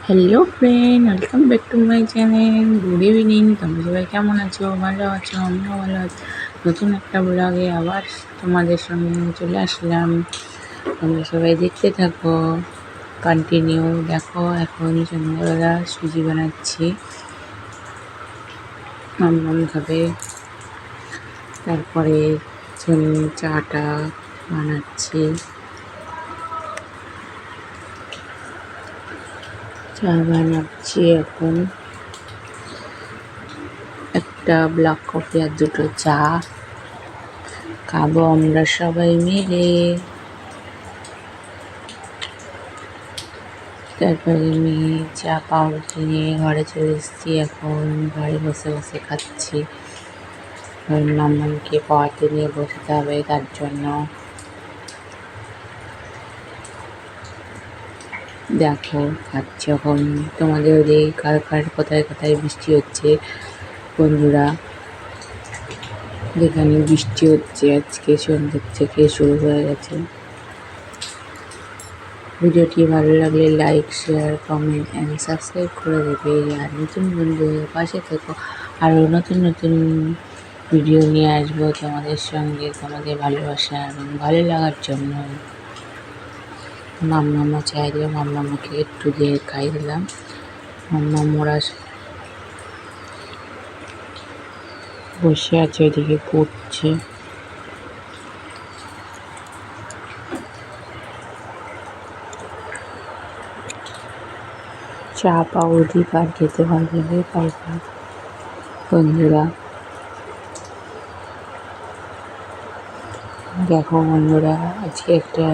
Hello friend, welcome back to my channel. Good evening. তোমরা সবাই কেমন আছো? ভালো আছো? আমিও ভালো আছি। নতুন একটা ব্লগে আবার তোমাদের সঙ্গে চলে আসলাম। তোমরা সবাই দেখতে থাকো, কন্টিনিউ দেখো। এখন সন্ধ্যাবেলা সুজি বানাচ্ছি, মাম্মাম খাবে। তারপরে চাটা বানাচ্ছি। চা বানাচ্ছি এখন, একটা ব্ল্যাক কফি আর দুটো চা খাবো আমরা সবাই মিলে। তারপরে আমি চা পাউরুটি নিয়ে ঘরে চলে এসেছি। এখন ঘরে বসে বসে খাচ্ছি। মাম্মামকে পড়াতে নিয়ে বসতে হবে, তার জন্য দেখো খাচ্ছি এখন। তোমাদের ওদিকে কার কার কোথায় কোথায় বৃষ্টি হচ্ছে বন্ধুরা? যেখানে বৃষ্টি হচ্ছে আজকে সন্ধ্যের থেকে শুরু হয়ে গেছে। ভিডিওটি ভালো লাগলে like, share, comment and subscribe করে দেবে। আর নতুন বন্ধুদের পাশে থেকো। আরও নতুন নতুন ভিডিও নিয়ে আসবো তোমাদের সঙ্গে, তোমাদের ভালোবাসা এবং ভালো লাগার জন্য। মাম্মামা চাই দিল, মাম্মামাকে একটু দিয়ে খাই দিলাম। মাম্মামরা বসে আছে, ওইদিকে পড়ছে। চা পাউরুটি কার খেতে ভালো লাগে তারপর বন্ধুরা। দেখো বন্ধুরা, আজকে একটা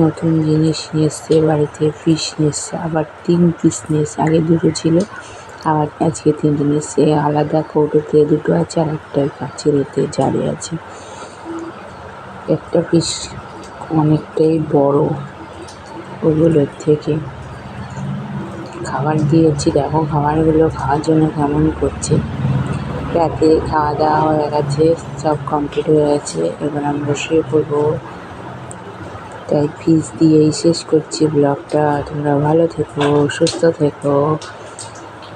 নতুন জিনিস নিয়ে এসছে বাড়িতে। ফিশ নিয়ে এসছে, আবার 3 পিস নিয়ে এসছে। আগে 2টো ছিল, আবার আজকে 3টে নিয়ে এসছে। আলাদা কৌটোতে 2টো আছে, আর একটা কাচের এতে জারে আছে। একটা পিস অনেকটাই বড় ওগুলোর থেকে। খাবার দিয়েছি, দেখো খাবারগুলো খাওয়ার জন্য কেমন করছে। রাতে খাওয়া দাওয়া হয়ে গেছে, সব কমপ্লিট হয়ে গেছে। এবার আমরা শুয়ে পড়বো। তাই ফিস দিয়েই শেষ করছি ব্লগটা। তোমরা ভালো থেকো, সুস্থ থেকো।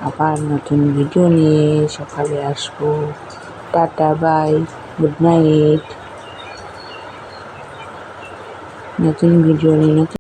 আবার নতুন ভিডিও নিয়ে সকালে আসবো। Tata, bye, good night. নতুন ভিডিও নিয়ে